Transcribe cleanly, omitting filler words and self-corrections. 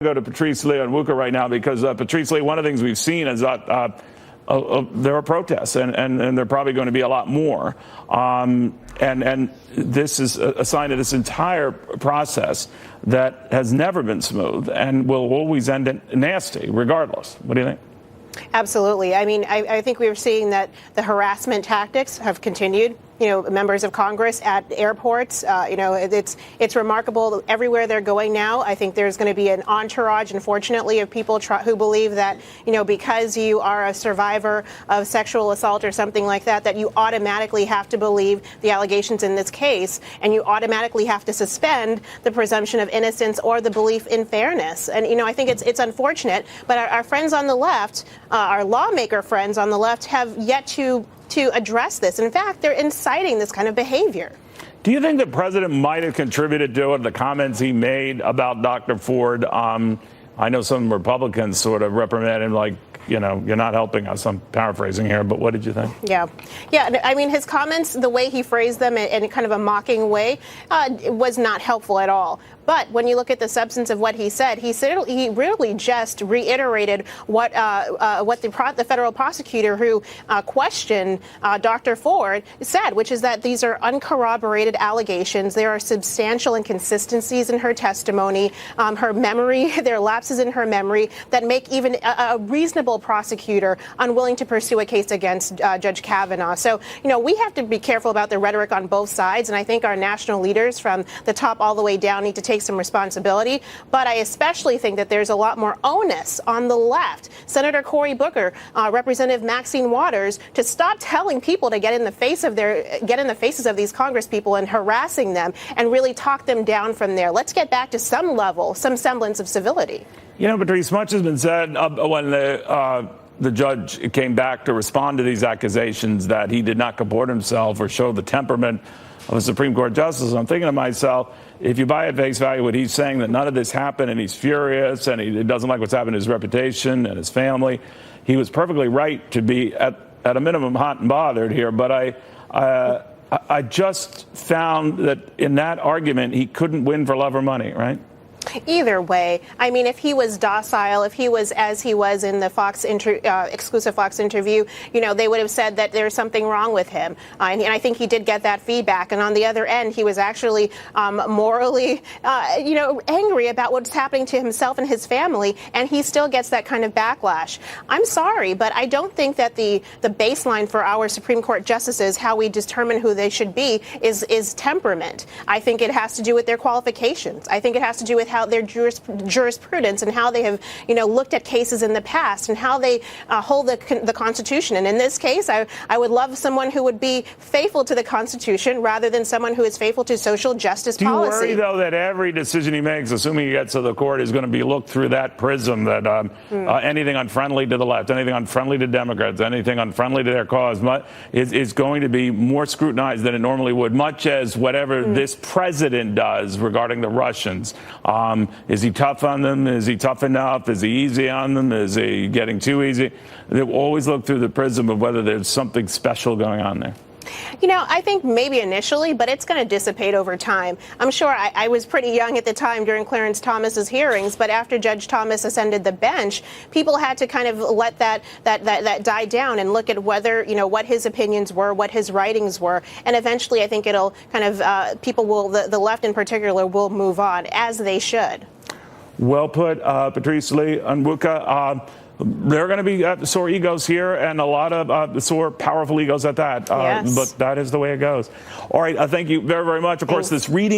Go to Patrice Lee on WUCA right now because Patrice Lee, one of the things we've seen is that there are protests and there are probably going to be a lot more. And this is a sign of this entire process that has never been smooth and will always end nasty regardless. What do you think? Absolutely. I mean, I think we were seeing that the harassment tactics have continued. You know, members of Congress at airports, you know, it's remarkable everywhere they're going now. I think there's going to be an entourage, unfortunately, of people who believe that, you know, because you are a survivor of sexual assault or something like that, that you automatically have to believe the allegations in this case, and you automatically have to suspend the presumption of innocence or the belief in fairness. And, you know, I think it's unfortunate, but our friends on the left, our lawmaker friends on the left, have yet to address this. In fact, they're inciting this kind of behavior. Do you think the president might have contributed to it, the comments he made about Dr. Ford? I know some Republicans sort of reprimanded him like, you know, you're not helping us. I'm paraphrasing here, but what did you think? Yeah. I mean, his comments, the way he phrased them in kind of a mocking way, was not helpful at all. But when you look at the substance of what he said, he really just reiterated what the federal prosecutor who questioned Dr. Ford said, which is that these are uncorroborated allegations. There are substantial inconsistencies in her testimony, her memory, there are lapses in her memory that make even a reasonable prosecutor unwilling to pursue a case against Judge Kavanaugh. So, you know, we have to be careful about the rhetoric on both sides, and I think our national leaders from the top all the way down need to take some responsibility. But I especially think that there's a lot more onus on the left. Senator Cory Booker, Representative Maxine Waters, to stop telling people to get in the faces of these Congress people and harassing them and really talk them down from there. Let's get back to some level, some semblance of civility. You know, Patrice, much has been said when the judge came back to respond to these accusations that he did not comport himself or show the temperament of a Supreme Court justice. I'm thinking to myself, if you buy at face value what he's saying, that none of this happened and he's furious and he doesn't like what's happened to his reputation and his family, he was perfectly right to be at a minimum hot and bothered here. But I just found that in that argument he couldn't win for love or money, right? Either way, I mean, if he was docile, if he was as he was in the exclusive Fox interview, you know, they would have said that there's something wrong with him. And I think he did get that feedback. And on the other end, he was actually morally, you know, angry about what's happening to himself and his family. And he still gets that kind of backlash. I'm sorry, but I don't think that the baseline for our Supreme Court justices, how we determine who they should be, is temperament. I think it has to do with their qualifications. I think it has to do with how their jurisprudence and how they have, you know, looked at cases in the past and how they hold the Constitution. And in this case, I would love someone who would be faithful to the Constitution rather than someone who is faithful to social justice policy. Do you worry, though, that every decision he makes, assuming he gets to the court, is going to be looked through that prism, that anything unfriendly to the left, anything unfriendly to Democrats, anything unfriendly to their cause is going to be more scrutinized than it normally would, much as whatever this president does regarding the Russians. Is he tough on them? Is he tough enough? Is he easy on them? Is he getting too easy? They always look through the prism of whether there's something special going on there. You know, I think maybe initially, but it's going to dissipate over time. I'm sure I was pretty young at the time during Clarence Thomas's hearings, but after Judge Thomas ascended the bench, people had to kind of let that die down and look at whether, you know, what his opinions were, what his writings were. And eventually, I think it'll kind of, people will, the left in particular, will move on, as they should. Well put, Patrice Lee on WUCA. There are going to be sore egos here and a lot of sore, powerful egos at that. Yes. But that is the way it goes. All right. Thank you very, very much. Of course, this reading.